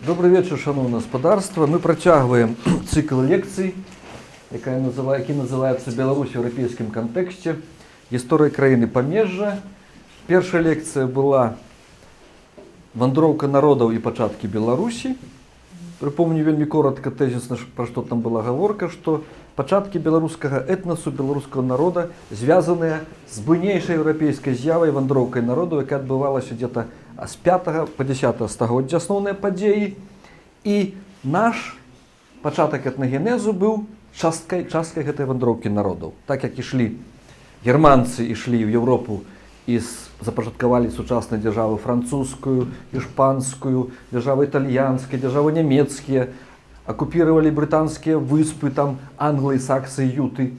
Добрый вечер, шановне господарство. Мы працягваем цикл лекций, які называется «Беларусь в европейском контексте. Гісторыя краіны памежжа». Першая лекция была «Вандроўка народаў і пачаткі Беларусі». Припомню вельмі коротко, тезісно, про што там была гаворка, што пачаткі беларускага этнасу, беларускага народа звязаныя з буйнейшай еўрапейскай з'явай вандроўкай народу, якая адбывалася где-то з 5 по 10 стагоддзя асноўныя падзеі. І наш пачатак этнагенезу быў часткай гэтай вандроўкі народаў. Так як ішлі германцы, ішлі ў Еўропу і запачаткавалі сучасныя дзяржавы французскую, іспанскую, дзяржавы італьянскія, дзяржавы нямецкія, акупіравалі брытанскія выспы, там англы, саксы, юты.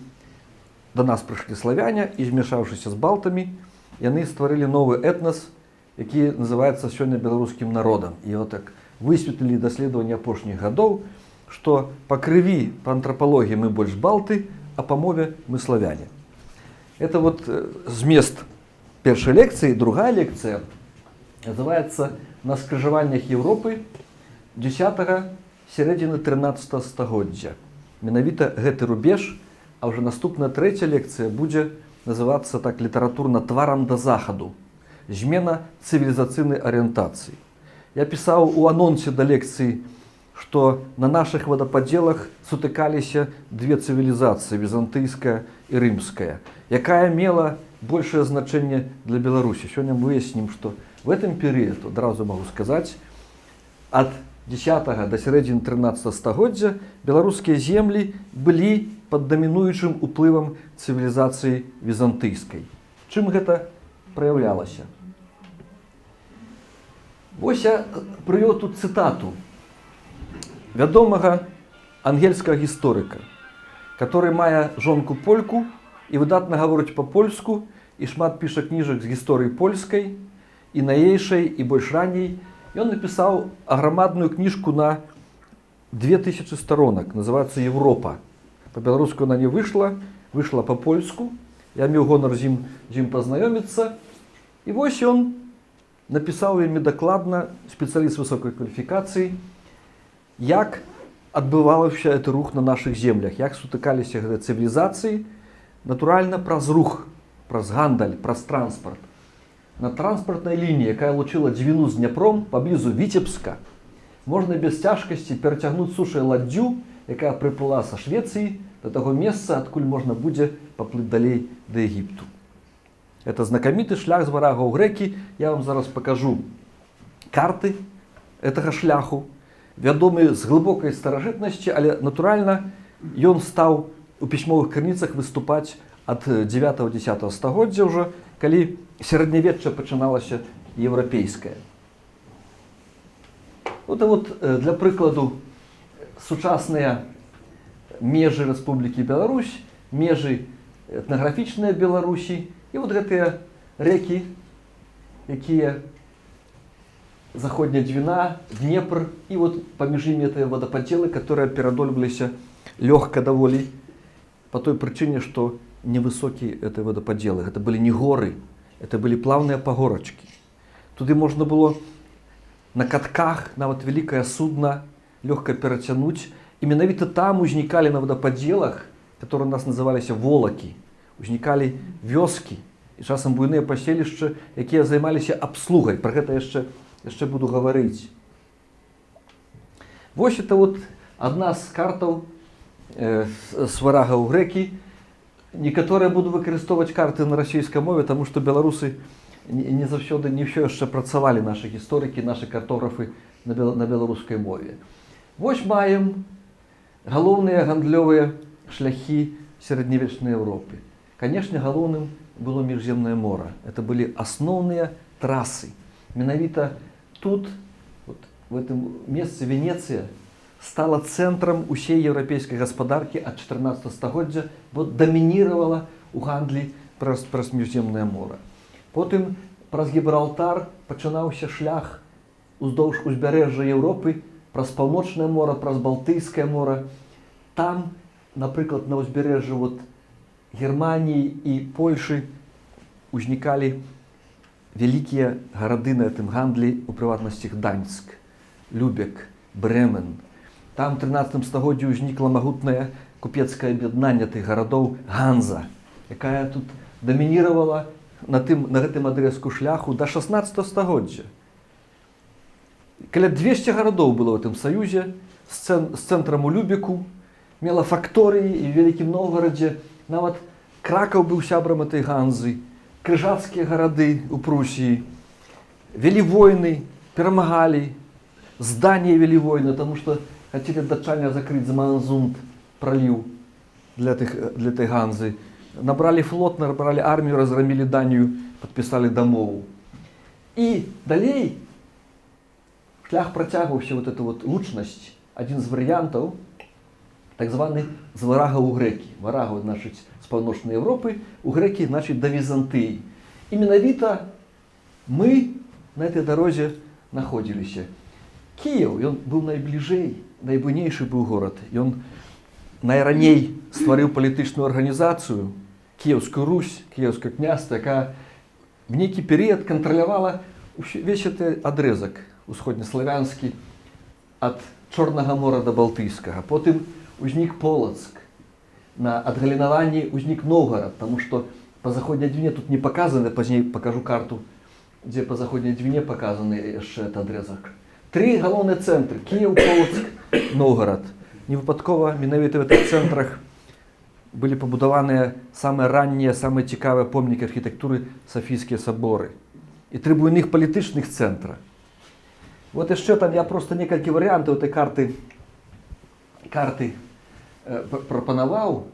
Да нас прыйшлі славяне і, змешаўшыся з балтамі, яны стварылі новы этнас, які называецца сёння беларускім народам. І вот так высветлілі даследаванні апошніх гадоў, што па крыві, па антрапалогіі мы больш балты, а па мове мы славяне. Это вот змест першай лекцыі. Другая лекцыя называецца «На скрыжаваннях Европы 10-го, сярэдзіны 13 стагоддзя». Менавіта гэты рубеж, а ўжо наступная трэця лекцыя будзе называцца так літаратурна «Тварам да захаду. Змена цывілізацыйнай арыентацыі». Я пісаў у анонсе да лекцыі, што на нашых водападзелах сутыкаліся две цывілізацыі, візантыйская і рымская, якая мела большее значэнне для Беларусі. Сёння мы выяснім, што в этом перыяд, адразу магу сказаць, ад 10 до сярэдзіны 13 стагоддзя беларускія землі былі пад дамінуючым уплывам цывілізацыі візантыйскай. Чым гэта праяўлялася? Вось я прывёў тут цытату вядомага ангельскага гісторыка, который мае жонку польку і выдатна гаворыць па-польску і шмат піша кніжак з гісторыі польскай і наейшай, і больш раней. Ён напісаў аграмадную кніжку на 2000 сторонак, называецца «Европа». Па-беларуску она не выйшла, выйшла па-польску. Я меў гонар з ім пазнаёміцца. І вось ён напісаў вельмі дакладна, спецыяліст высокай кваліфікацыі, як адбываўся гэты рух на нашых землях, як сутыкаліся гэтыя цывілізацыі, натуральна праз рух, праз гандаль, праз транспарт. На транспартнай лініі, якая лучыла Двіну з Дняпром паблізу Віцебска, можна без цяжкасці перацягнуць сушай ладдзю, якая прыплыла са Швецыі да таго месца, адкуль можна будзе паплыць далей да Егіпту. Это знакаміты шлях з варагаў грэкі. Я вам зараз пакажу карты гэтага шляху, вядомы з глыбокай старажытнасці, але натуральна ён стаў у пісьмовых крыніцах выступаць ад 9-10 стагоддзя ўжо, калі сярэднявечча пачыналася еўрапейскае. Вот для прыкладу сучасныя межы Рэспублікі Беларусь, межы этнаграфічныя Беларусі, і вот гэтыя рэкі, якія заходняя Двіна, Днепр, і вот паміж імі гэтыя водападзелы, которые перадольваліся лёгка даволі, по той прычыне, што невысокія гэтыя водападзелы. Гэта былі не горы, это былі плаўныя пагорачкі. Туды можна было на катках, нават вялікае судна, лёгка перацянуць. І менавіта там узнікалі на водападзелах, которые у нас называліся волакі, узнікалі вёскі і часам буйныя паселішчы, якія займаліся абслугай. Пра гэта яшчэ буду гаварыць. Вось это вот адна з картаў з варагаў грэкі. Некаторыя буду выкарыстоўваць карты на расійскай мове, таму што беларусы не заўсёды, не ўсё яшчэ працавалі, нашы гісторыкі, нашы картографы на беларускай мове. Вось маем галоўныя гандлёвыя шляхі сярэднявечнай Европы. Канешне, галоўным было міжземнае мора. Это былі асноўныя трасы. Менавіта тут, вот, в этом месцы Венецыя, стала цэнтрам усей еўрапейскай гаспадаркі ад 14 стагоддзя, бо дамініравала ў гандлі праз міжземнае мора. Потым праз Гібралтар пачынаўся шлях уздоўж узбярэжжа Еўропы, праз паўночнае мора, праз Балтыйскае мора. Там, напрыклад, на ўзбярэжжы Германії і Польшы узнікалі вялікія гарады на гэтым гандлі, у прыватнасці Гданьск. Любек, Бремен. Там в 13 стагоддзі ўзнікла магутнае купецкае аб'яднанне тых гарадоў Ганза, якая тут дамініравала на гэтым адрэзку шляху да 16 стагоддзя. Каля 200 гарадоў было ў гэтым саюзе, з цэнтрам у Любеку, мела факторыі і ў Вялікім Новгарадзе, нават Кракаў быў сябрам этой Ганзы, крыжацкія гарады ў Прусіі, вялі войны, перамагалі, зданні вялі войны, таму што хацелі датчане закрыць Змаанзунд, праліў для этой Ганзы. Набралі флот, набралі армію, разгромілі Данію, падпісалі дамову. І далей шлях працягваўся вот эту вот лучнасць. Адзін з варыянтаў, так званы з варага ў грэкі. Варага, значыць, з паўночнай Европы, у грэкі, значыць, да Візантыі. І менавіта мы на этой дарозе находзіліся. Кіеў, ён быў найбліжэй, найбуйнейшы быў горад. Ён найраней стварыў палітычную арганізацыю, Кіеўскую Русь, Кіеўскае княства, якая в нейкі перыяд кантралявала увесь гэты адрэзак усходнеславянскі ад Чорнага мора да Балтыйскага. Потым узнік Полацк. На адгалінаванні узнік Новгарад, таму што па заходняй Двіне тут не паказаны, пазней пакажу карту, дзе па заходняй Двіне паказаны яшчэ гэты адрэзак. 3 галоўныя цэнтры: Кіеў, Полацк, Новгарад. Невыпадкова менавіта в гэтых цэнтрах былі пабудаваныя самыя раннія, самыя цікавыя помнікі архітэктуры Сафійскія саборы. І 3 буйных палітычных цэнтра. Вот яшчэ там я просто некалькі варыянтаў этой карты прапанаваў.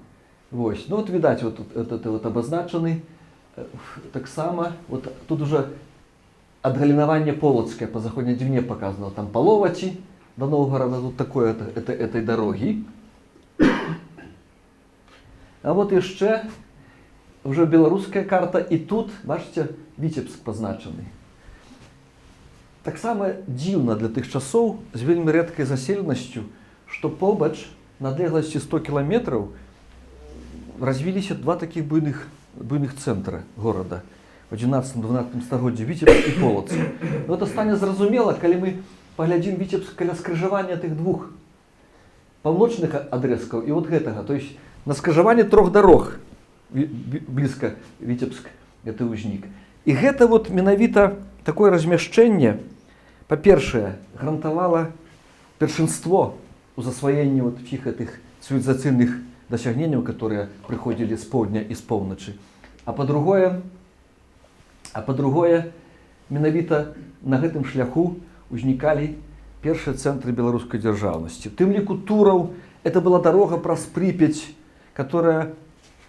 Вось. Ну вот відаць, вот это вот абазначаны. Таксама вот тут уже адгалінаванне полацкае па заходняй Двіне паказано. Там Паловаці до Новгорода, тут такое этой дороги. А вот яшчэ уже беларуская карта, і тут, бачыце, Віцебск пазначаны. Таксама дзіўна для тых часоў, з вельмі рэдкай заселенасцю, што побач на адлегласці 100 кіламетраў развіліся 2 такіх буйных цэнтра горада в 11-12 стагоддзі, Віцебск і Полацк. Но это стане зразумела, калі мы паглядзім Віцебск каля скрыжавання тых 2 паўночных адрэзкаў і вот гэтага. То есть на скрыжаванні 3 дарог блізка Віцебск гэты ўзнік. І гэта вот менавіта такое размяшчэнне, па-першае, гарантавала першынство у засваенні вот всіх гэтых цывілізацыйных дасягненняў, которые прыходзілі з поўдня і з поўначы. А па-другое, менавіта на гэтым шляху узнікалі першыя цэнтры беларускай дзяржаўнасці. У тым ліку Тураў, это была дарога праз Прыпяць, которая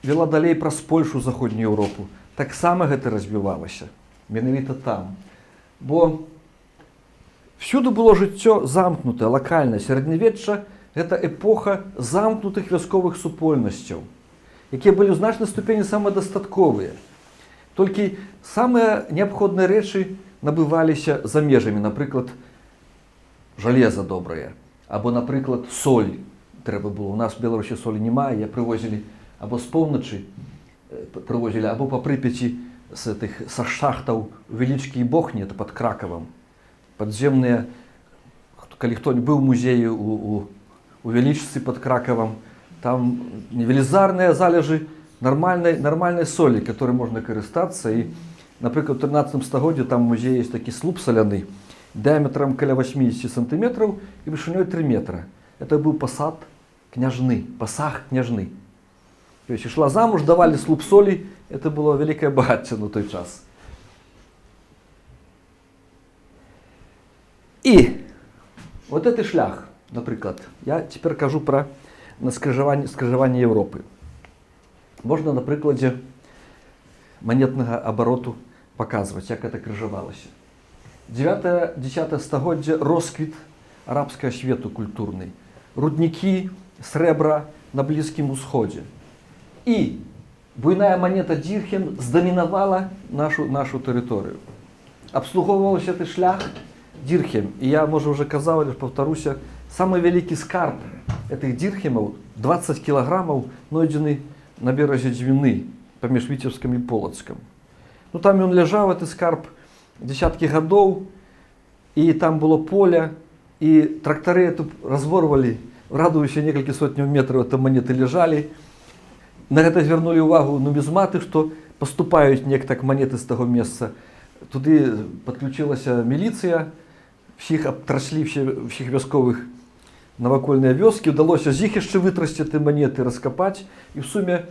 вела далей праз Польшу, заходнюю Еўропу. Таксама гэта развівалася менавіта там. Бо всюды было жыццё замкнутае, лакальнае. Сярэднявечча гэта эпоха замкнутых вясковых супольнасцяў, якія былі ў значнай ступені самадастатковыя. Толькі самыя неабходныя рэчы набываліся за межамі, напрыклад, жалеза добрае, або, напрыклад, соль трэба было. У нас в Беларусі солі няма, яе прывозілі або з поўначы, або па Прыпяці са шахтаў Велічкі і Бохні, это пад Кракавам. Падземныя, калі хто-нибудь быў у музеі у Велічцы пад Кракавам, там велізарныя залежы нармальнай солі, которой можна карыстацца. І, напрыклад, у 13 стагоддзі там у музеі ёсць такі слуп саляны, дыаметрам каля 80 сантиметров и вышынёй 3 метра. Это был посаг княжны. То есть шла замуж, давали слуп соли, это было великое богатство на той час. И вот этот шлях, например, я теперь кажу про скрыжаванне Европы. Можно на прикладе монетного обороту показывать, как это крыжавалось. 9-10 стагоддзя росквіт арабскага свету культурный, рудники срэбра на Блізкім Усходзе. І буйная монета дірхем здамінавала нашу тэрыторыю. Абслугоўваўся гэты шлях дірхем. І я, можа, уже казаў, але паўтаруся, самы вялікі скарб гэтых дірхемаў, 20 кілаграмаў, знойдзены на беразе Двіны, паміж Віцебскам і Полацкам. Ну, там ён ляжаў, гэты скарб, десяткі гадоў, і там было поле, и трактары эту разворвали, радующе некалькі сотняў метраў там монеты лежалі. На гэта звярнулі ўвагу нумізматы, што паступаюць нектак монеты з таго месца. Туды падключылася міліцыя, всіх абтраслі, всіх вясковых навакольныя вёскі, удалося з іх яшчэ вытрасці ты монеты, раскапаць, і в суме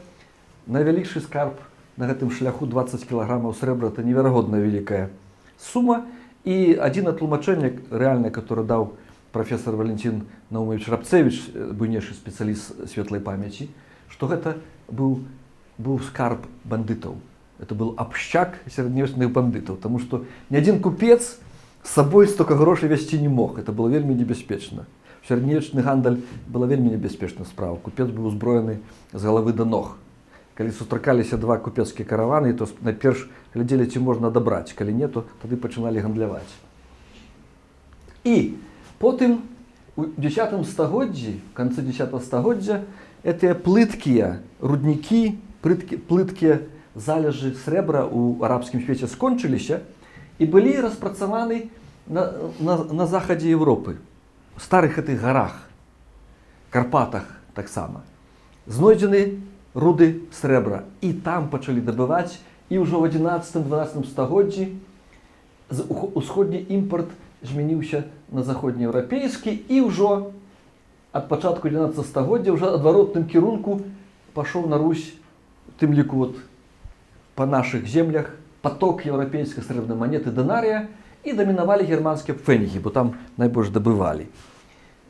найвялікшы скарб на гэтым шляху 20 кілаграмаў срэбра, это неверагодна вялікая сума. І адзін тлумачэнне рэальнае, который даў профессор Валентин Наумович Рабцевич, буйнейшы спецыяліст светлай памяці, што гэта быў скарб бандытаў. Это был абшчак сярэднявечных бандытаў, таму што ні адзін купец з сабой столько грошай вязці не мог. Это было вельмі небяспечна. Сярэднявечны гандаль была вельмі небяспечная справа. Купец быў узброены з галавы да ног. Калі сустракаліся два купецкія караваны, то найперш глядзелі, ці можна адабраць. Калі не, то тады пачыналі гандляваць. І потым у 10 стагоддзі, в канцы 10 стагоддзя, гэтыя плыткія руднікі, плыткія залежы срэбра ў арабскім свеце скончыліся і былі распрацаваны на захадзе Европы, у старых гэтых гарах, Карпатах таксама. Знойдзены руды срэбра, і там пачалі дабываць, і ўжо ў 11-12 стагоддзі усходні імпарт змяніўся на заходнееўрапейскі, і ўжо ад пачатку 11 стагоддзя ўжо адваротным кірунку пашоў на Русь, у тым ліку па нашых землях, поток еўрапейскай срэбнай манеты дэнарыя, і дамінавалі германскія пфэнігі, бо там найбольш дабывалі.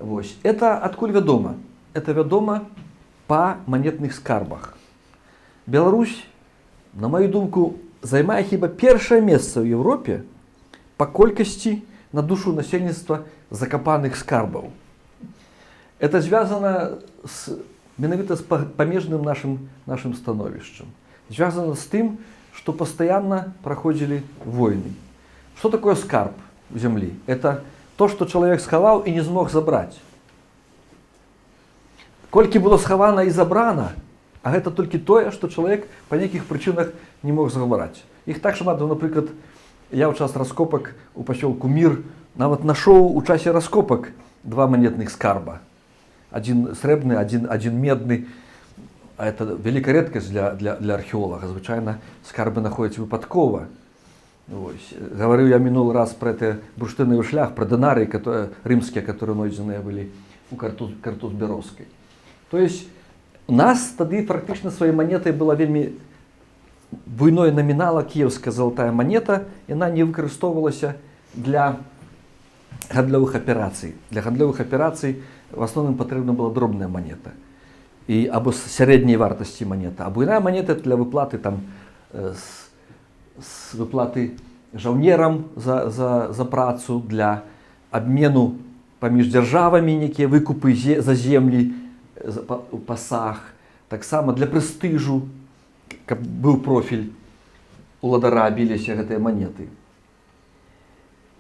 Вось. Это адкуль вядома? Это вядома па манетных скарбах. Беларусь, на маю думку, займае хіба першае месца ў Европе па колькасці на душу насельніцтва закапаных скарбаў. Это звязана менавіта з памежным нашым становішчам. Звязана з тым, што пастаянна праходзілі войны. Што такое скарб у зямлі? Это то, што чалавек схаваў і не змог забраць. Колькі было схавана і забрана, а гэта толькі тое, што чалавек па нейкіх прычынах не мог забраць. Іх так шмат, напрыклад, я ў час раскопак у пасёлку Мір нават нашоў у часе раскопак два манетных скарба. Адзін срэбны, адзін медны. А это вялікая рэдкасць для археолага. Звычайна скарбы находзяць выпадкова. Гаварыў я мінулы раз пра гэты бурштыновы шлях, пра дынарыі рымскія, которые знойдзеныя былі у Картуз-Берозскай. То есть у нас тады практычна сваёй манетай была вельмі буйное намінала кіеўская залатая манета, яна не выкарыстоўвалася для гандлёвых аперацый. Для гандлёвых аперацый в асноўным патрэбна была дробная манета. Або з сярэдняй вартасці манета. А буйная манета для выплаты выплаты жаўнерам за працу, для абмену паміж дзяржавамі, некія выкупы за землі у пасах, таксама для прэстыжу, каб быў профіль уладара, біліся гэтыя манеты.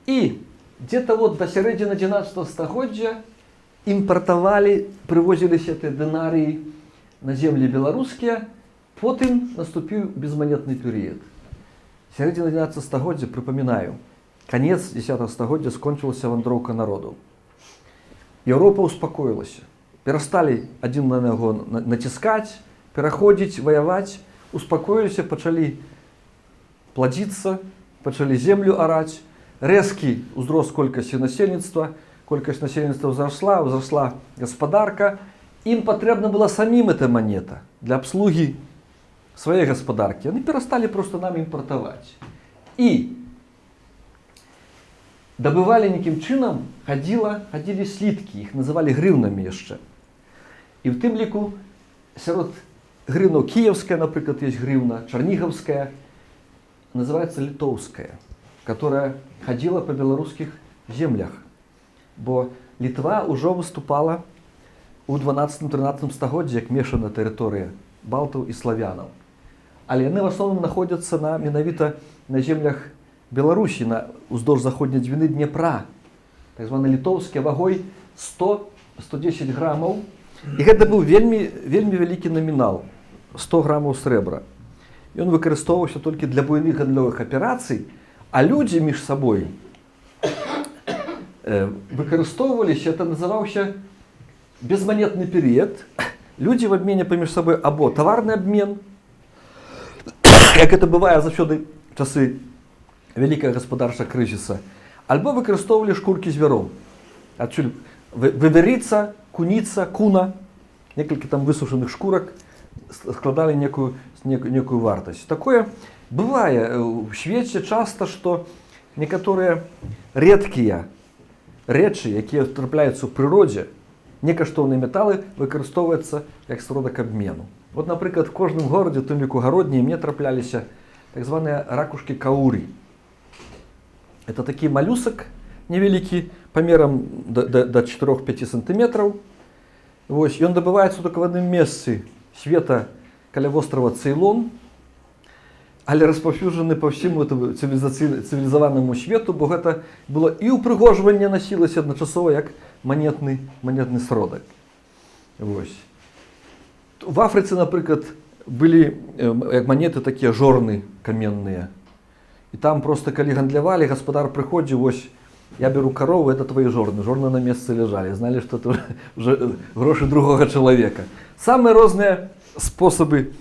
І где-то да сярэдзіны 11 стагоддзя імпартавалі, прывозіліся гэтыя дынарыі на землі беларускія, потым наступіў безманетны перыяд. Сярэдзіна 11 стагоддзя, прыпамінаю, канец 10 стагоддзя скончылася вандроўка народаў. Еўропа успакоілася. Перасталі адзін на яго націскаць, пераходзіць, ваяваць, успакоіліся, пачалі пладзіцца, пачалі землю араць, рэзкі ўзрост колькасці насельніцтва, колькасць насельніцтва ўзрасла гаспадарка, ім патрэбна была самім эта манета для абслугі сваёй гаспадаркі. Яны перасталі проста нам імпартаваць. І дабывалі нейкім чынам, хадзілі сліткі, іх называлі грыўнамі яшчэ. І в тым ліку сярод грыўнаў кіеўская, напрыклад, ёсць грыўна, чарнігаўская, называецца літоўская, которая хадзіла па беларускіх землях. Бо Літва ўжо выступала у 12-13 стагоддзі як мешаная тэрыторыя балтаў і славянаў. Але яны в асноўным знаходзяцца менавіта на землях Беларусі, уздоўж заходняй дзвіны Днепра, так званы літоўскія, вагой 100-110 грамаў. І гэта быў вельмі вялікі намінал, 100 грамаў срэбра. Ён выкарыстоўваўся толькі для буйных гандлёвых аперацый, а людзі між сабой выкарыстоўваліся, это называўся безманетны перыяд. Людзі в абмене паміж сабой або таварны абмен, як это бывае заўсёды часы вялікага гаспадарчага крызіса, альбо выкарыстоўвалі шкуркі звяроў. Адсюль вывярыца, куніца, куна, некалькі там высушаных шкурак складалі некую вартасць. Такое бывае ў свеце часта, што некаторыя рэдкія рэчы, якія трапляюцца ў прыродзе, некаштоўныя металы выкарыстоўваюцца як сродак абмену. Вот, напрыклад, в кожным горадзе, у тым ліку гародні, мне трапляліся так званыя ракушкі кауры. Это такі малюсак невялікі, памерам до 4-5 сантиметраў. Вось, ён дабываецца только в адным месцы света каля вострава Цейлон, але распаўсюджаны па ўсім цывілізаванаму свету, бо гэта было і ўпрыгожванне насілася адначасова як манетны сродак. Вось. В Афрыцы, напрыклад, былі як манеты такія жорны каменныя. І там просто калі гандлявалі, гаспадар прыходзіў, вось, я беру корову, это твои жорны. Жорны на месцы лежали. Знали, что это уже гроши другого человека. Самые разные способы,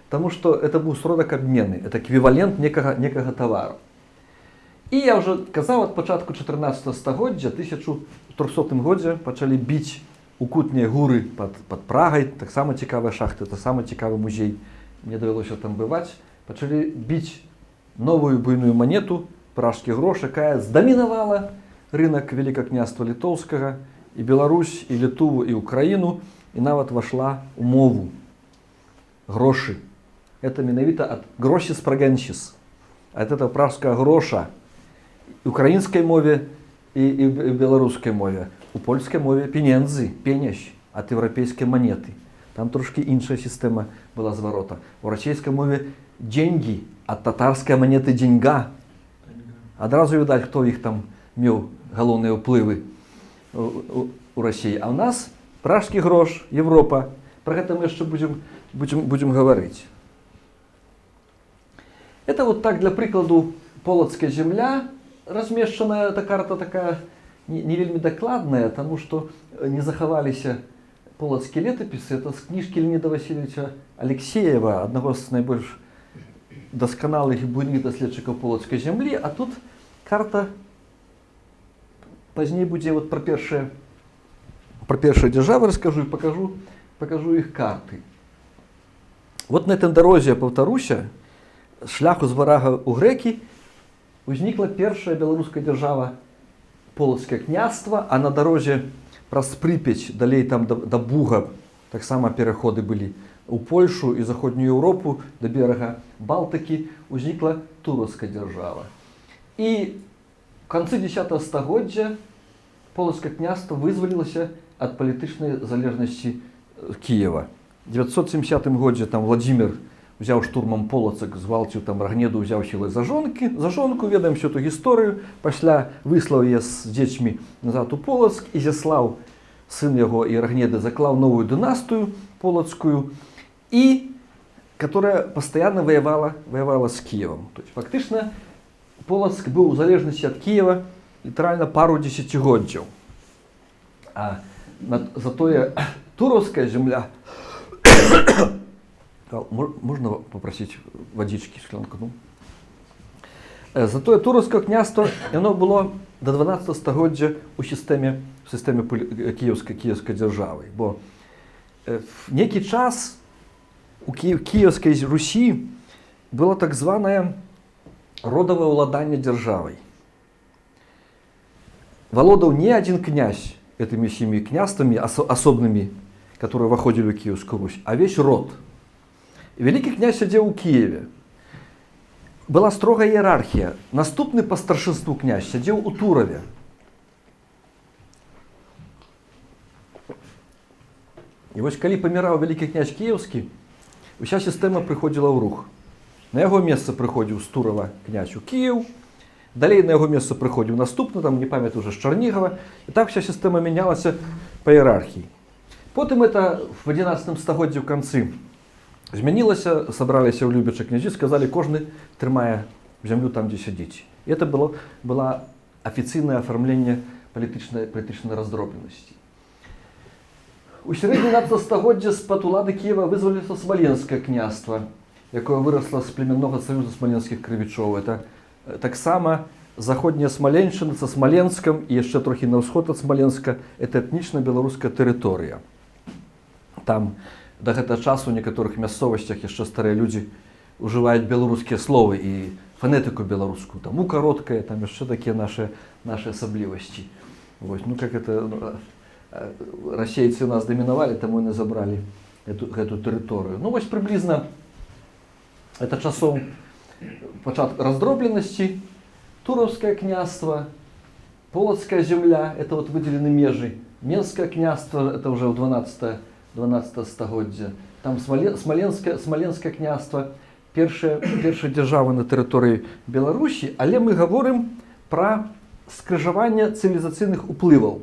потому что это был сродак обмены. Это эквивалент некого товару. И я уже казал, от початку 14 стагоддзя, 1300 годзе, почали бить укутныя гуры под Прагой. Так само цікавая шахта, это самый цікавый музей. Мне довелось там бывать. Почали бить новую буйную монету, пражскі грош, якая здамінавала рынок Великага княства Літоўскага, і Беларусь, і Літву, і Украіну, і нават вошла ў мову. Грошы. Это менавіта ад грошіс прагенсіс. Ад этого пражскага гроша. І украінскай мове, і беларускай мове. У польскай мове пенензы, пенящ, ад еўрапейскай манеты. Там трошки іншая сістэма была зварота. У расійскай мове деньги, ад татарскай манеты деньга. Адразу відаць, хто іх там меў галоўныя ўплывы у Расіі. А ў нас пражскі грош, Европа. Про гэта мы яшчэ будем гаварыць. Это вот так для прыкладу полацкая земля. Размешчаная эта карта такая не вельмі дакладная, тому што не захаваліся полацкія летапісы. Это з кніжкі Леоніда Васильевича Алексеева, аднаго з найбольш дасканалых і буйных даследчыкаў полацкай зямлі. А тут карта пазней будзе вот про першыя дзяржавы раскажу і покажу іх карты. Вот на этой дарозе, паўтаруся, шляху з варага ў грэкі узнікла першая беларуская дзяржава полацкае княства, а на дарозе праз Прыпяць, далей там да Буга, таксама пераходы былі у Польшу і заходнюю Еўропу, да берага Балтыкі, узнікла туровская дзяржава. І в канцы 10 стагоддзя полацкае княства вызвалілася ад палітычнай залежнасці Кіева. В 970 годзе там Владзімір взяў штурмам Полацак, згвалціў там Рагнеду, взяў сілай за жонку, ведаем всю эту гісторыю, пасля выслаў яе з дзецьмі назад у Полацк, Ізяслаў, сын яго і Рагнеды, заклаў новую дынастыю полацкую, и которая постоянно воевала с Киевом. То есть фактично Полацк был в залежности от Киева лiterально пару десятигоддзяў. А затое туровская земля... Можно попросить водички, шклянку? Ну? Затое туровское княство, оно было до 12 стагоддзя у системе киевской державы. Бо в некий час у Киевской Руси было так званое родовое уладание державой. Володал не один князь этими всеми княствами особными, которые выходили в Киевскую Русь, а весь род. И великий князь сидел у Киеве. Была строгая иерархия. Наступный по старшинству князь сидел у Турове. И вот когда помирал великий князь Киевский, вся система приходила в рух. На его место приходил з Турова князь у Киев, далее на его место приходил наступный, там не пам'ятаю уже, з Чернігова. И так вся система менялась по иерархии. Потом это в 11 стагоддзі в конце змянілася, собралися у любячы князі, сказали, кожны трымае землю там, где сидите. И это было официальное оформление політичної роздробленості. У середині 19 стагоддя з-пад улади Києва визволилося Смоленське князство, яке виросло з племінного союзу смоленських кривічов. Це так само заходняя Смоленщина со Смоленском и еще трохи на ўсход от Смоленска – это этнічна беларуская тэрыторыя. Там до гэтага часу у некаторых мясцовасцях яшчэ старыя людзі ўжываюць беларускія словы і фонетыку беларускую. Там у кароткая, там яшчэ такія наши асаблівасці. Вось, ну как это расейцы нас дамінавалі, таму яны забралі гэту тэрыторыю. Ну вось прыблізна это часоў пачатку раздробленасці. Туровское княжество, Полоцкая земля, это вот выделены межи. Менское княжество, это уже в 12 стагоддзе. Там Смоленское княжество, першая держава на территории Беларуси, але мы говорим про скрыжаванне цивилизационных уплывов.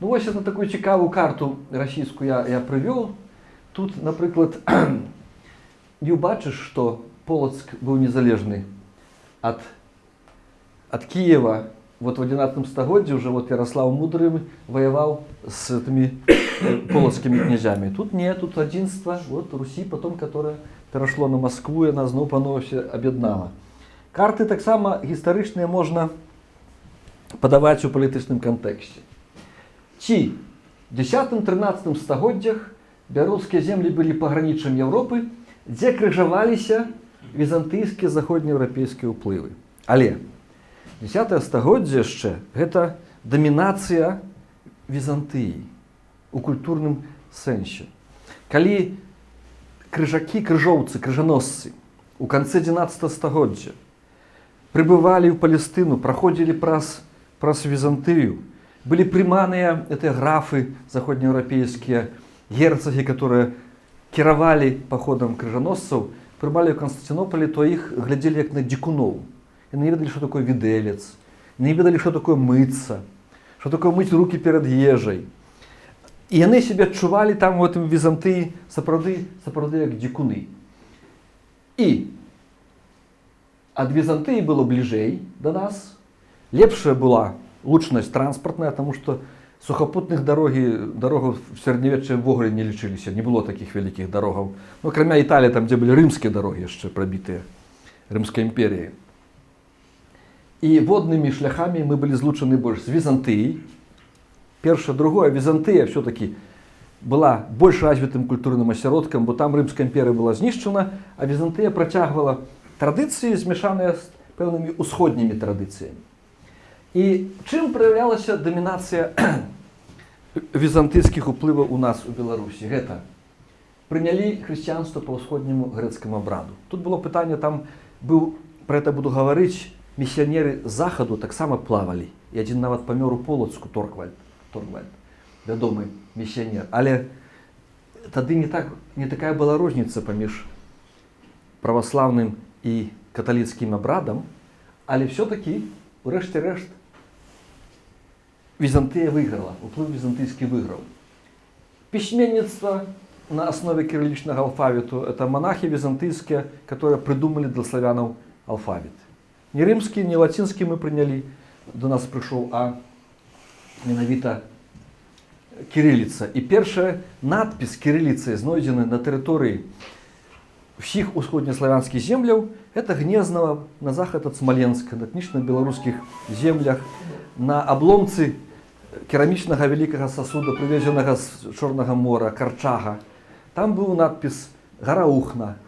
Ну вот на такую цікавую карту российскую я привел. Тут, например, не убачишь, что Полоцк был незалежный от Киева. Вот в 11 стагоддзе уже вот Ярослав Мудрый воевал с этими полоцкими князьями. Тут нет, тут единство, вот Руси потом, которое перешло на Москву, и она знову панове все об'єднала. Карты так само историчные можно подавать у політичному контексте. Ці в 10-13 стагоддзях белорусские земли были пограничьем Европы, где крыжаваліся візантыйскія заходнееўрапейскія ўплывы. Але 10 стагоддзе яшчэ гэта дамінацыя Візантыі у культурным сэнсе. Калі крыжоўцы, крыжаносцы у канцы 11 стагоддзя прыбывалі ў Палестыну, праходзілі праз Візантыю, былі прыманыя графы заходнееўрапейскія, герцагі, которые кіравалі паходам крыжаносцаў, прыбалі ў Константинополі, то іх глядзелі як на дзікуноў. Яны не ведалі, што такое відэлец, не ведалі, што такое мыцца, што такое мыць рукі перад ежай. І яны себе адчувалі там у гэтым Візантыі сапраўды як дзікуны. І ад Візантыі было бліжэй да нас, лепшая была лучнасць транспартная, таму што сухапутных дорогаў в сярэднявеччы ўвогуле не лічыліся, не было такіх вялікіх дарогаў. Ну, акрамя Італіі, там, дзе былі рымскія дарогі яшчэ прабітыя Рымскай імперіяй. І воднымі шляхамі мы былі злучаны больш з Візантыяй. Першае, другое, Візантыя все-таки была больш развітым культурным асяродкам, бо там Рымская імперія была знішчана, а Візантыя працягвала традыцыі, змешаныя з пэўнымі усходнімі традыцыямі. І чым праяўлялася дамінацыя візантыйскіх уплываў у нас у Беларусі? Гэта прынялі хрысціянства па ўсходняму грэцкаму абраду. Тут было пытанне, там быў, пра гэта буду гаварыць, місіянеры з захаду таксама плавалі. І адзін нават памёр у Полацку, Торгвальд, вядомы місіянер. Але тады не такая была розніца паміж праваслаўным і каталіцкім абрадам, але все-таки, урэшце рэшт, Візантыя выйграла, уплыў візантыйскі выйграў. Пісьменніцтва на основе кирилличного алфавиту – это монахи византийские, которые придумали для славянов алфавит. Не римский, не латинский мы приняли, до нас пришел, а менавіта кириллица. И первая надпись кириллицы, знойдена на территории всех усходнеславянских земляў, это Гнезнова на заход от Смоленска, на этнічна-беларускіх землях, на обломцы керамічнага великого сосуда, привезенного с Чорнага мора, Карчага. Там был надпись «Гараухна»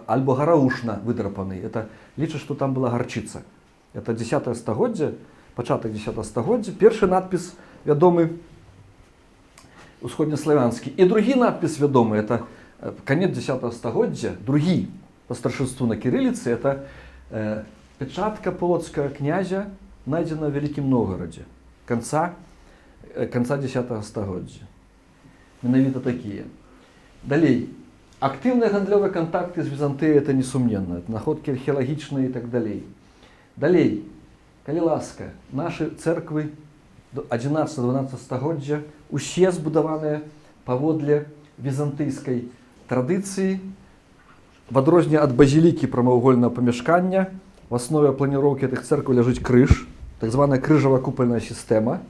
альбо «Гараушна» выдрапаны. Это лічыць, что там была гарчица. Это 10 стагоддзе, пачатак 10 стагоддзя. Першы надпіс вядомы усходнеславянскі. І другі надпіс вядомы, это конец 10 стагоддзя, другі по старшинству на кириллице, это печатка полоцкого князя, найдена в Великім Новгороде, конца 10 стагоддзя. Менавіта такие. Далей. Активные гандлёвые контакты с Византыей, это несумненно. Это находки археологичные и так далей. Далей. Калі ласка, наши церквы 11-12 стагоддзя усе збудаваныя паводле візантыйскай традыцыі. В адрозненне ад базілікі прамавугольнага памяшкання в основе планіроўкі этих церкваў ляжыць крыж. так звана крыжава-купальная сістэма.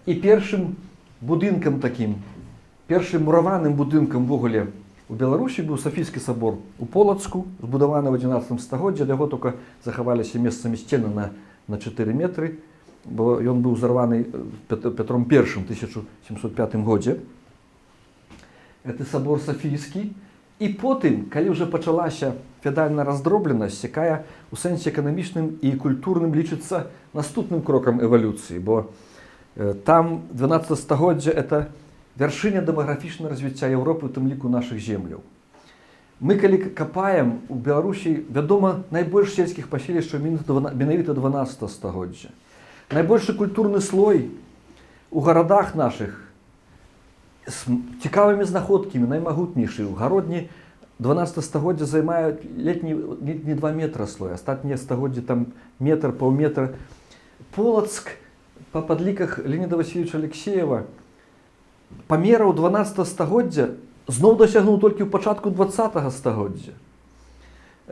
І першым будынкам такім, першым мураваным будынкам ввогуле у Беларусі быў Сафійскі сабор у Полацку, збудаваны ў 11 стагоддзі, для яго толькі захаваліся месцамі сцены на 4 метры, бо ён быў узарваны Петром I в 1705 годзе. Гэта сабор Сафійскі. І потым, калі ўжо пачалася феадальная раздробленасць, якая у сэнсе эканамічным і культурным лічыцца наступным крокам эвалюцыі, бо там 12 стагоддзя это вяршыня дэмаграфічнага развіцця Еўропы, у тым ліку нашых земляў. Мы калі капаем у Беларусі, вядома, найбольш сельскіх паселішчаў менавіта 12 стагоддзя. Найбольшы культурны слой у гарадах нашых з цікавымі знаходкамі, наймагутнейшы. У гародні 12 стагоддзя займае летні не 2 метра слой, астатнія стагоддзі там метр, паўметра. Полацк, па падліках Леоніда Васильевича Алексеева, памераў 12 стагоддзя зноў дасягнуў толькі ў пачатку 20 стагоддзя.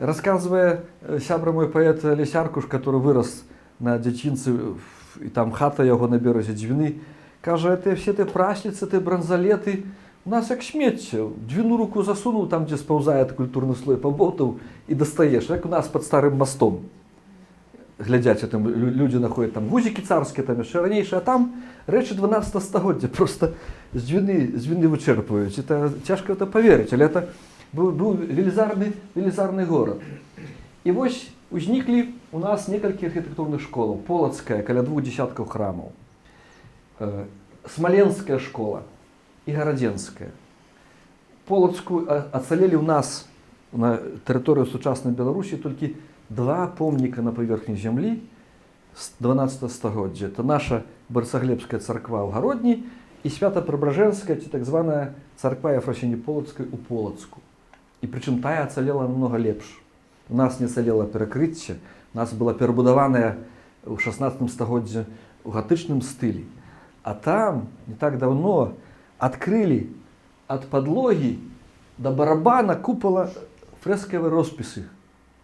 Расказвае сябра мой паэт Алесь Аркуш, который вырас на дзяцінцы, і там хата яго на беразе Двіны, кажа, все ты прасліцы, ты бранзалеты, у нас як смецце. Двіну руку засунуў там, дзе спаўзае культурны слой, паболтаў і дастаеш, як у нас пад старым мастом. Глядзяць, там людзі находят там гузікі царскія, там яшчэ ранейшыя, а там рэчы 12 стагоддзя просто з Двіны вычэрпваюць. Это цяжка это поверыць, але это быў велізарны горад. І вось узніклі у нас некалькі архітэктурных школаў. Полацкая, каля 2 десяткаў храмаў. Смаленская школа і Гарадзенская. Полацкую ацалелі ў нас на тэрыторыі сучаснай Беларусі толькі 2 помніка на паверхні зямлі з 12 стагоддзя. Это наша Барсаглебская царква ў Гародні і Свята-Преображенская, ці так званая царква Ефросіні Полацкай у Полацку. І прычым тая ацалела намного лепш. У нас не ацалела перакрыцце, у нас была перабудаваная ў 16 стагоддзі ў гатычным стылі. А там не так давно адкрылі ад падлогі да барабана купала фрэскавыя роспісы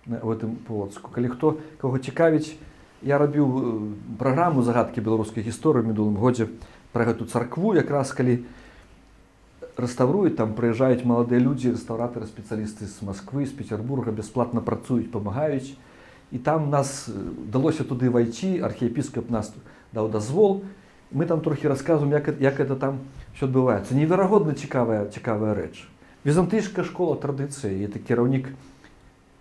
в этом Полацку. Калі кого цікавіць, я рабіў праграму загадкі беларускай гісторыі ў мінулым годзе пра гэту царкву, якраз калі рэстаўруюць, там прыязджаюць маладыя людзі, рэстаўратары, спецыялісты з Масквы, з Петербурга, бясплатна працуюць, памагаюць. І там нас далося туды вайти, архіепіскап нас даў дазвол. Мы там трохі расказваем, як это там все адбываецца. Неверагодна цікавая рэч. Візантыйская школа традыцыі, это кіраўнік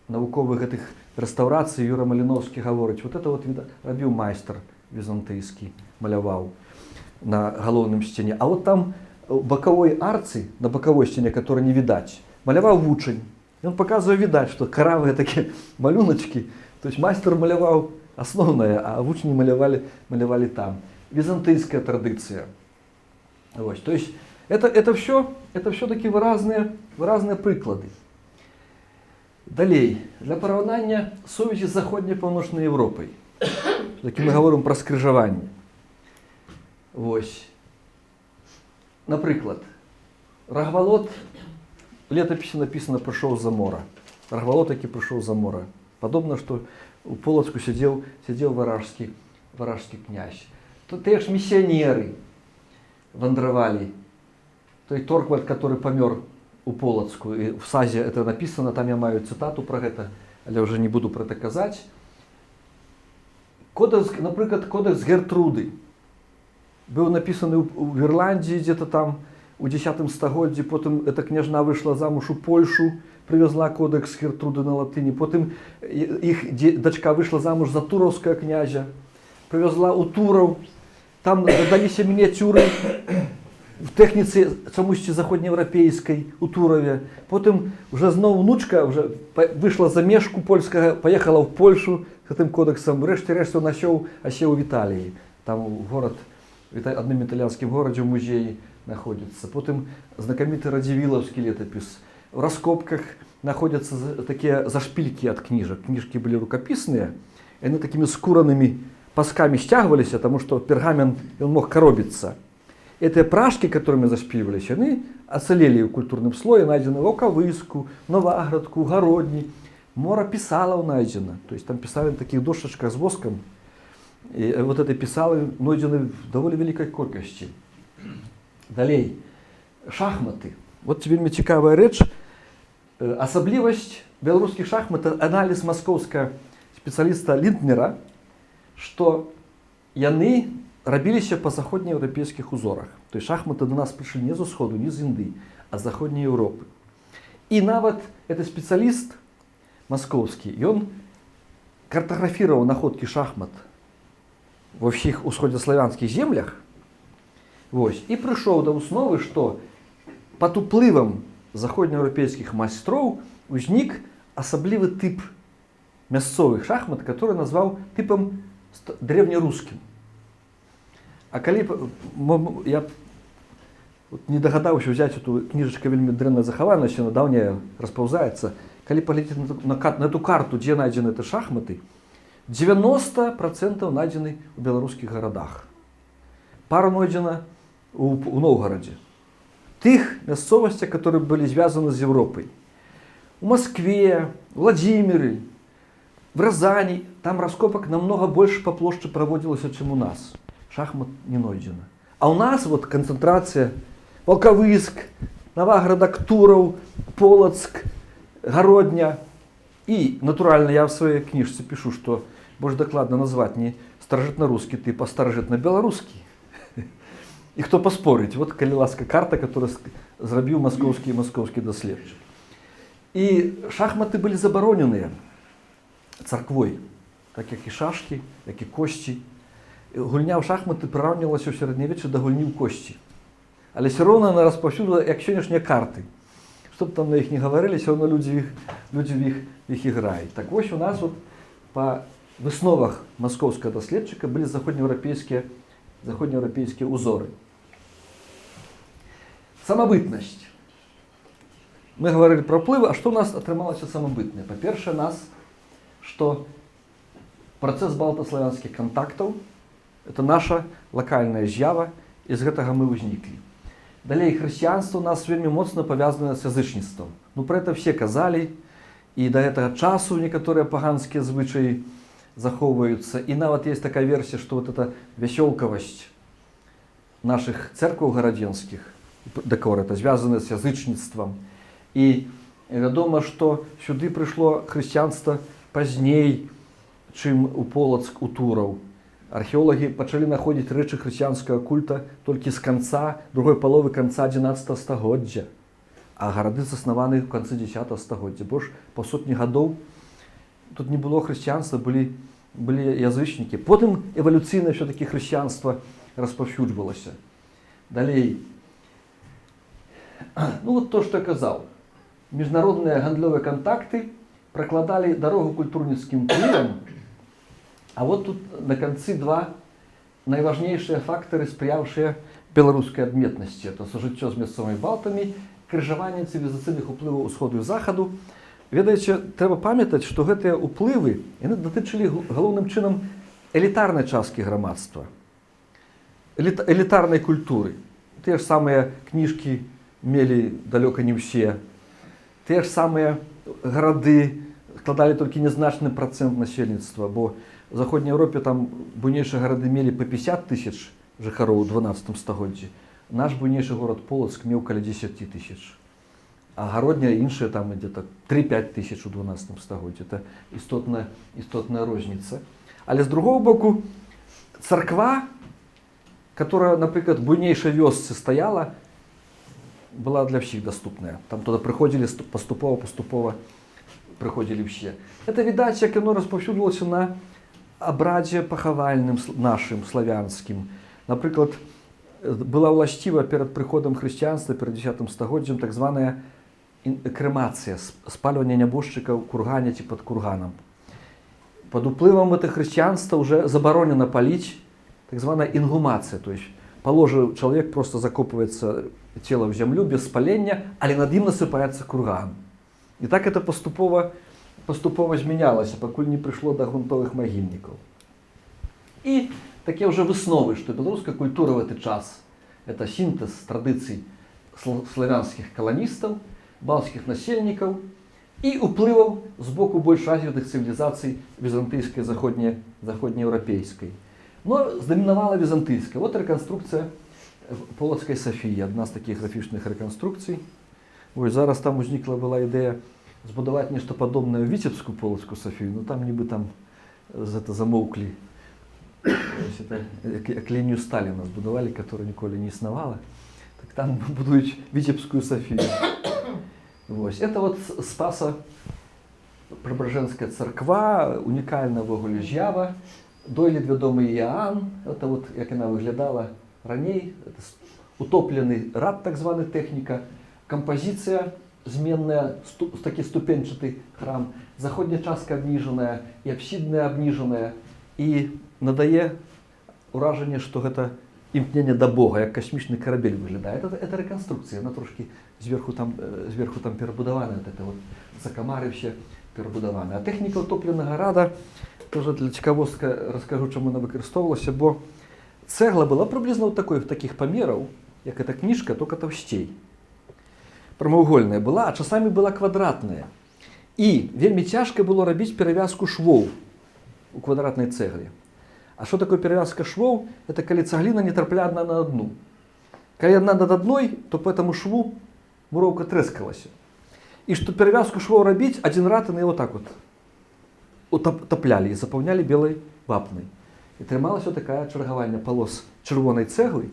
навуковых гэтых рэстаўрацый Юра Маліновскі гаворыць, вот это вот рабіў майстар візантыйскі, маляваў на галоўным сцяне. А вот там у бакавой арцы, на бакавой сцяне, которой не відаць, маляваў вучань. Ён паказвае, відаць, што каравыя такія малюначкі. То есть майстар маляваў асноўнае, а вучні малявалі там. Византийская традиция. Вот. То есть это все таки выразные прыклады. Далей, для параўнання сувязі з заходняй паўночнай Еўропай. Такі мы говорим про скрыжаванне. Вось. Напрыклад, Рагвалод, в летапісе написано, прыйшоў за мора. Рагвалод такі прыйшоў за мора. Падобна, што у Полацку сидзеў варажскі князь. Тыя ж місіянеры вандравалі. Той Торквальд, который памёр у Полацку, і в САЗе это написано, там я маю цытату про гэта, але уже не буду про это казаць. Напрыклад, кодекс Гертруды быў написаны в Ірландии, где-то там у 10 стагоддзі, потым эта княжна выйшла замуж у Польшу, привезла кодекс Гертруды на латыні, потым іх дачка выйшла замуж за тураўскага князя, привезла у Тураў, там дадаліся мініяцюры в тэхніцы чамусьці заходнееўрапейскай у Тураве. Потым уже зноў унучка уже выйшла за межку польскага, поехала в Польшу з гэтым кодексам, рэшце-рэшт он асеў у Італіі. Там город, адным італьянскім горадзе ў музеі находится. Потым знакаміты Радзівілаўскі летапіс. В раскопках находятся такія зашпількі ад кніжак. Кніжкі былі рукапісныя, яны такімі скуранымі пасками стягивались, потому что пергамент он мог коробиться. Эти прашки, которыми зашпиливались, они оцелели в культурном слое, найдены в Оковыску, Новоградку, Городни. Мора писала найдено. То есть там писали на таких дошечках с воском. І от этой пісали знайдені в доволі великій кількості. Далей, шахматы. Вот вельмі цікавая рэч. Асаблівасць беларускіх шахмат, аналіз маскоўскага спецыяліста Лінднера, што яны рабіліся па заходнееўрапейскіх узорах. То есть шахматы до нас прыйшлі не з усходу, не з Індыі, а з заходняй Еўропы. І нават гэты спецыяліст маскоўскі, ён картаграфіраваў находкі шахмат ва ўсіх усходнеславянскіх землях, вось, і прыйшоў да высновы, што пад уплывам заходнееўрапейскіх майстроў узнік асаблівы тып мясцовых шахмат, который назваў тыпам древнерускім. А калі я не дагадаўся ўзяць эту кніжачку, вельмі дрэнна захавана, яна даўняя распаўзаецца, калі паглядзець на эту карту, дзе найдзены эти шахматы, 90% найдзены ў беларускіх гарадах. Пара найдзена у Новгарадзе. Тых мясцовасцях, которые были связаны с Европой. В Москве, Владимире, в Рязани, там раскопок намного больше по площади проводилось, чем у нас. Шахмат не найдено. А у нас вот концентрация Волковыск, Новоградок, Туров, Полоцк, Городня. И, натурально, я в своей книжке пишу, что можно докладно назвать не старожитно-русский тип, а старожитно-белорусский. І хто паспорыць, вот калі ласка карта, которую зрабіў маскоўскі даследчык. І шахматы былі забароненыя царквой, так як і шашкі, як і косці. Гульня ў шахматы прыраўнівалася ў сярэднявеччы да гульні ў косці. Але все роўна она распаўсюдзіла, як сённяшнія карты. Што б там на іх не гаварылі, все роўна людзі в іх іграюць. Так вось у нас вот па высновах маскоўскага даследчыка былі заходнееўрапейскія узоры. Самабытнасць. Мы говорили про ўплывы, а што у нас атрымалася самабытнае? Па-першае, што працэс балтаславянскіх кантактаў – это наша лакальная з'ява, і з гэтага мы ўзніклі. Далей, хрысціянства у нас вельмі моцна павязана з язычніцтвам. Ну, про это все казалі, і да гэтага часу некаторыя паганскія звычаі захоўваюцца. І нават есть такая версія, што вот эта вясёлкавасць наших церкваў гарадзенскіх дэкор, это звязана з язычніцтвам. І вядома, што сюды прыйшло хрысціянства пазней, чым у Полацк, у Тураў. Археолагі пачалі знаходзіць рэчы хрысціянскага культа толькі з другой паловы канца 11 стагоддзя. А гарады заснаваны ў канцы 10 стагоддзя. Бо ж па сотні гадоў тут не было хрысціянства, былі язычнікі. Потым эвалюцыйна все-таки хрысціянства распаўсюджвалася. Далей. Ну вот то, что я казаў. Міжнародныя гандлёвыя кантакты пракладалі дарогу культурніцкім уплывам. А вот тут на канцы два найважнейшыя фактары, спрыяўшыя беларускай адметнасці. Это сужыццё з мясцовымі балтамі, крыжаванне цывілізацыйных уплываў усходу і захаду. Ведаеце, трэба памятаць, што гэтыя ўплывы яны датычылі галоўным чынам элітарнай часткі грамадства, элітарнай культуры. Тыя ж самыя кніжкі мелі далёка не ўсе. Тыя ж самыя гарады складалі толькі нязначны працэнт насельніцтва, бо в Заходняй Еўропе там буйнейшыя гарады мелі па 50 тысяч жыхароў у 12 стагоддзі. Наш буйнейшы горад Полацк меў каля 10 тысяч. А Городня іншыя там где-то 3-5 тысяч у 12 стагоддзі. Это істотная розніца. Але з другого боку, царква, которая, напрыклад, в буйнейшай вёсцы стаяла, была для всіх доступная. Там туда прыходзілі паступова прыходзілі ўсе. Это відаць, як яно распаўсюджвалася на абрадзе пахавальным нашым славянскім. Напрыклад, была ўласціва перад прыходам хрысціянства, перад 10 стагоддзям, так званая крэмацыя, спальванне нябожчыка ў кургане ці пад курганам. Под уплывам это хрысціянства уже забаронена паліць, так званая інгумацыя, то есть положил человек, просто закопывается тело в землю без спалення, але над ім насыпаецца курган. І так это поступова змянялася, пакуль не прыйшло до грунтовых магільнікаў. І такія ўжо высновы, што беларуская культура в этот час это сінтэз традыцый славянскіх каланістаў, балцкіх насельнікаў і уплываў з боку больш развітых цывілізацый візантыйскай, заходнееўрапейскай. Но здомінувала візантийська. От реконструкція Полоцької Софії, одна з таких графічних реконструкцій. Ось зараз там возникла була ідея збудувати нечто подобне в Вітебську Полоцьку Софію, но там ніби там замовкли. Як лінію Сталіна збудували, яка ніколи не існувала. Так там будують Вітебську Софію. Ось. Це от Спасо-Преображенська церква, унікальна вогулі з'ява. Дойлід відомий Іоанн, це от, як вона виглядала раніше, утоплений рад, так звана техніка, композиція змінна, такий ступенчатий храм, заходня частка обніжена і апсідна обніжена, і надає ураження, що це імкнення до Бога, як космічний корабель виглядає. Це реконструкція, вона трошки зверху там перебудована, це от закамаривще перебудоване. А техніка утопленого рада, теж для цікавостка розкажу, чому вона використовувалася, бо цегла була приблизно таких помірів, як ця книжка, тільки товщей. Прамавугольная была, а часами была квадратная. И вельми тяжко было робить перевязку швов у квадратной цегле. А что такое перевязка швов? Это когда цеглина не трапляла одна на одну. Когда одна над одной, то по этому шву муровка трескалась. И чтобы перевязку швов робить, один раз они вот так вот утопляли и заполняли белой вапной. И трималась вот такая чергування полос червоной цеглы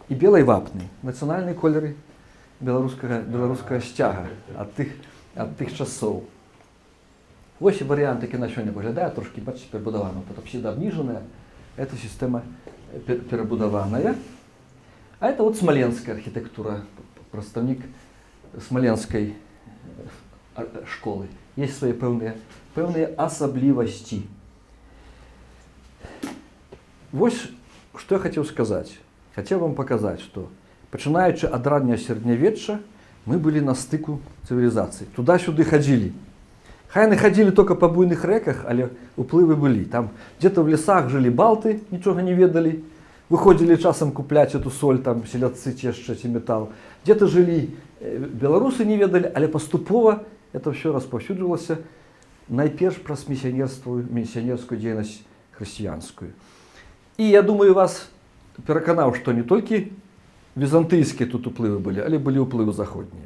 и белой вапны. Национальные кольоры білоруського стяга від тих часов. Ось варіант, який на сьогодні виглядає, трошки, бачите, перебудована. Тут апсида обніжена, це система перебудована. А це от смоленська архітектура, представник смоленської школи. Є свої певні особливості. Ось, що я хотів сказати. Хотів вам показати, що починаючи від раннього середньовіччя, ми були на стику цивілізацій. Туди-сюди ходили. Хай не ходили тільки по буйних реках, але впливи були. Там где-то в лісах жили балти, нічого не ведали. Виходили часом купляти цю соль, там селядці чешуть метал. Где-то жили білоруси, не ведали, але поступово це все розповсюджувалося. Найперш про місіонерську діяльність християнську. І я думаю, вас переконав, що не тільки візантийські тут впливи були, але були впливи заходні.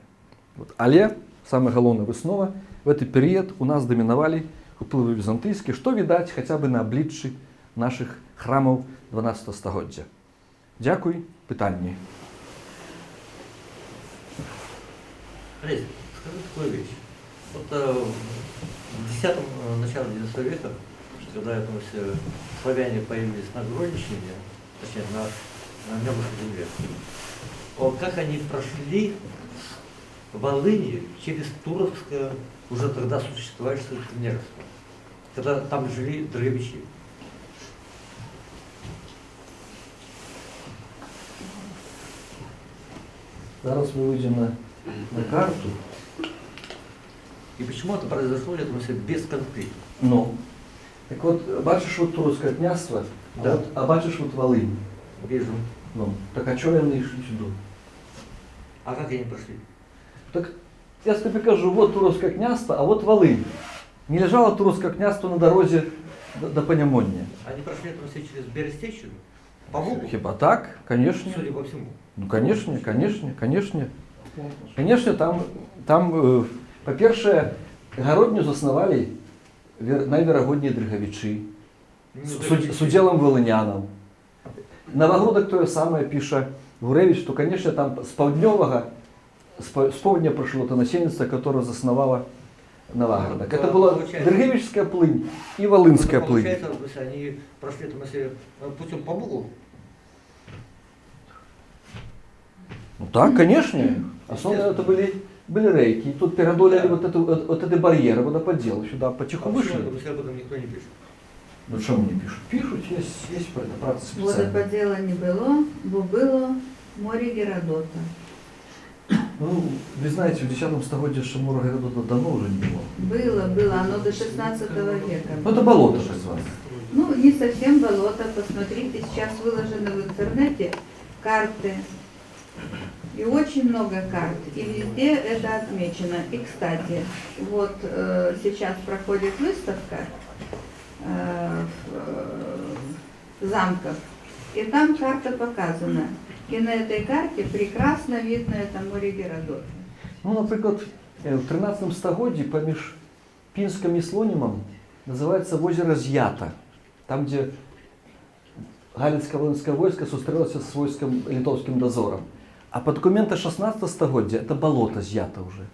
Але, саме головна виснова, в цей період у нас домінували впливи візантийські, що видать хоча б на обличчі наших храмів 12 століття. Дякую. Питання. Олесь, скажи такую вещь. Вот в 10-м, начале 19 века, когда славяне появились на Гроничине, точнее на Мёртвой земле, как они прошли Волыни через Туровское, уже тогда существующее княжество, когда там жили древичи. Зараз ми вийдемо на карту. И почему это произошло, я думаю, без конфликта. Ну, так вот, бачиш вот Туровское княжество, Да. а бачиш вот Волынь. Вижу. Ну, так а чого вони йшли сюди? А как они прошли? Так я тобі кажу, вот Туровское княжество, а вот Волынь. Не лежало Туровское княжество на дорозі до Понямоння. Они прошли это все через Берестейщину? По Волгу? Хіба так? Конечно. Судя по всему. Ну, конечно. Конечно, там по-перше, Городню заснували найверагодніші дриговичі з уділом волинянам. Новогрудок то саме пише Гуревич, що, конечно, там з півдня пройшло то насельництво, яке заснувало Новогрудок. Это была Дрыгевичская плынь и Волынская плынь. Получается, они прошли там, если путем по Волгу? Ну так, конечно. Основно это были рейки. И тут переодолели вот эти барьеры, водоподел. Сюда потихоньку вышли. Об этом никто не пишет. Ну что мне пишут? Пишут, есть правда специально. Водоподела не было, бо было море Геродота. Ну, вы знаете, в 10 столетии что море Геродота давно уже не было. Было, оно до 16 века. Ну это болото же с вами. Ну, не совсем болото, посмотрите, сейчас выложены в интернете карты. И очень много карт, и везде это отмечено. И, кстати, вот сейчас проходит выставка замков. И там карта показана. И на этой карте прекрасно видно это море Геродота. Ну, наприклад, в 13 стагоддзі паміж Пінском і Слонімом називається возера З'ята, там, де галицько-волынское войско сустрелось с войском литовским дозором. А по документам 16 стагоддзя это болото З'ята уже.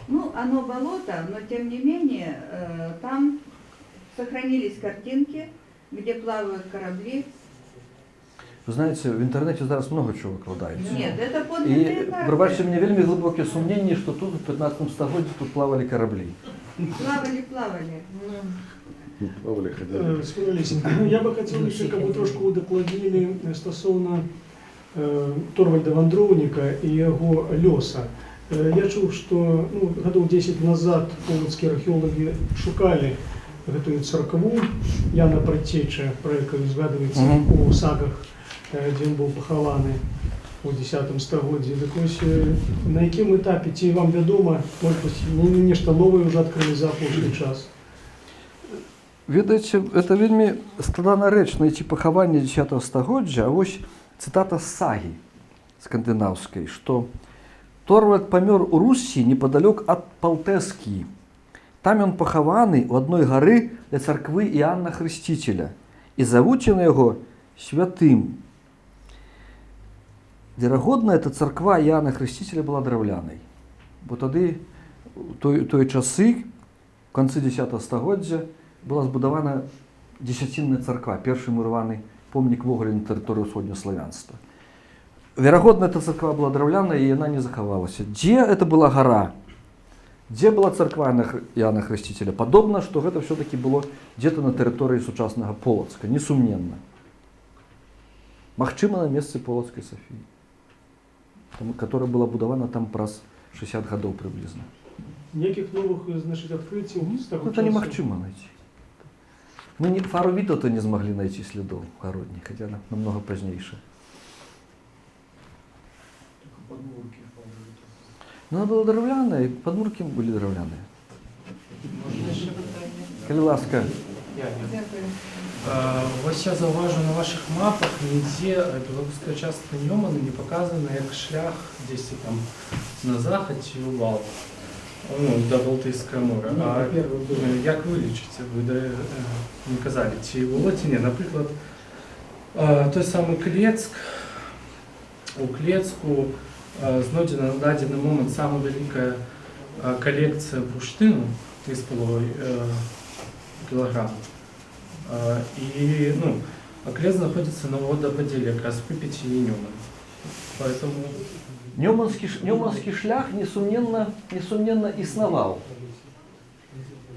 Ну, оно болото, но тем не менее, там сохранились картинки, где плавают корабли. Ви знаєте, в інтернеті зараз много чого викладається. Нет, это І, подлинные карты. пробачте, мені вельми глибоке сумніння, що тут в 15 стагоддзі тут плавали кораблі. Плавали. Світлана Олексіївна, ну, я би хотів ще как бы трошки удокладнили стосовно Торвальда Вандроўніка і його лёса. Я чув, що годов 10 назад полоцкие археологи шукали гэтую царкву Яна Прадцеча, про яку згадується у сагах, де він був похований у 10 стагоддзі. Так ось, на якому етапі, ці вам відомо, може бути, нешта нове вже відкрили за апошні час? Ведаеце, это вельмі складана рэч знайти пахаванне 10 стагоддзя, а вось цытата з сагі скандынаўскай, што Торвальд памёр у Руссі непадалёк ад Палтэскі. Там ён пахаваны ў адной гары ля царквы Іанна Хрысціцеля і завуць на яго святым. Верагодна, эта царква Іанна Хрысціцеля была драўлянай, бо тады той часы, в канцы 10 стагоддзя, была збудавана дзесяцінная царква, першы мураваны помнік вогуле на тэрыторыі ўсходнеславянства. Верагодна, эта царква была драўляная, і яна не захавалася. Дзе это была гара? Дзе была царква Іанна Хрысціцеля? Падобна, што гэта ўсё-такі было дзе-то на тэрыторыі сучаснага Полацка, несумненна. Магчыма, на месцы Полацкай Сафіі, которая была будавана там праз 60 гадоў прыблізна. Ніяких новых, значит, открытий с того Это немагчыма найти. Мы фару Вітаўта не змаглі найти следов в Гародні, хотя она намного позднейшая. Но она была драўляная, и подмурки были драўляныя. Калі ласка. Ось я зауважу на ваших мапах, нигде белорусская частка Ньомана не показана як шлях десь там на захід чи у Балтику. Ну, до Балтийское море. А як ви лічите? Ви не казали, чи було, чи ні? Наприклад, той самий Клецк. У Клецку знойдена на дадений момент сама велика колекція бурштину 3,5 кілограма. И, Клец находится на водоподеле, как раз в Припяти и Ньоман. Поэтому... Ньоманский шлях, несумненно, існаваў.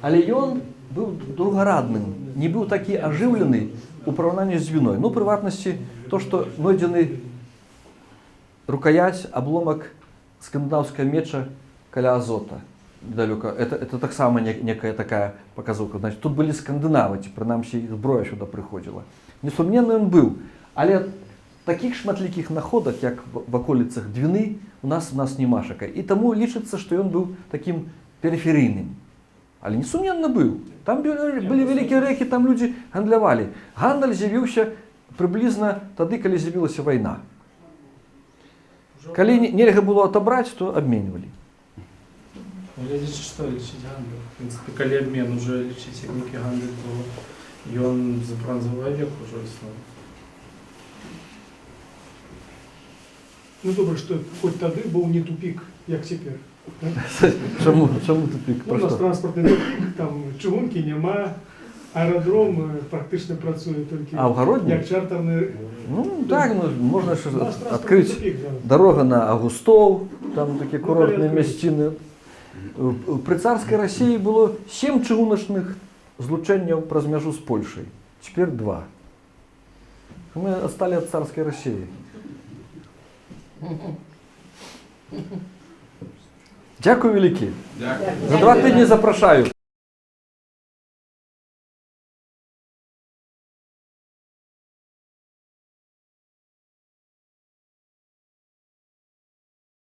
Але ён быў другарадным, не быў такі ажыўлены у параўнанні з Двіной. Ну, прыватнасці, то, што знойдзены рукоять, обломок скандинавского меча каля Азота. Далеко. Это так само некая такая показовка. Значит, тут были скандинавы, принамсі их зброя сюда приходила. Несумненно, он был. Але таких шматлікіх находок, як в околицах Двины, у нас нема шака. И тому лічыцца, что он был таким периферийным. Але несумненно был. Там были великие реки, там люди гандлявали. Гандаль з'явіўся приблизно тады, калі з'явілася война. Калі нельга было отобрать, то обменивали. Глядячи, что лечить гандаль. В принципе, коли обмен уже лечить техники гандаль, то и он за бронзовый век уже існує. Ну, добре, що хоч тоді був не тупик, як тепер. Чому тупик? У нас транспортний тупик, там чугунки нема, аеродром практично працює тільки в Городні? як чартерний. Ну, так, можна ж відкрити дорога на Августов, там такі курортні місцини. При царській Росії було 7 чыгуначных злучэнняў праз мяжу з Польшай. Цяпер 2. Мы отстали от царской России. Дякую великі. За 2 тижні запрошую.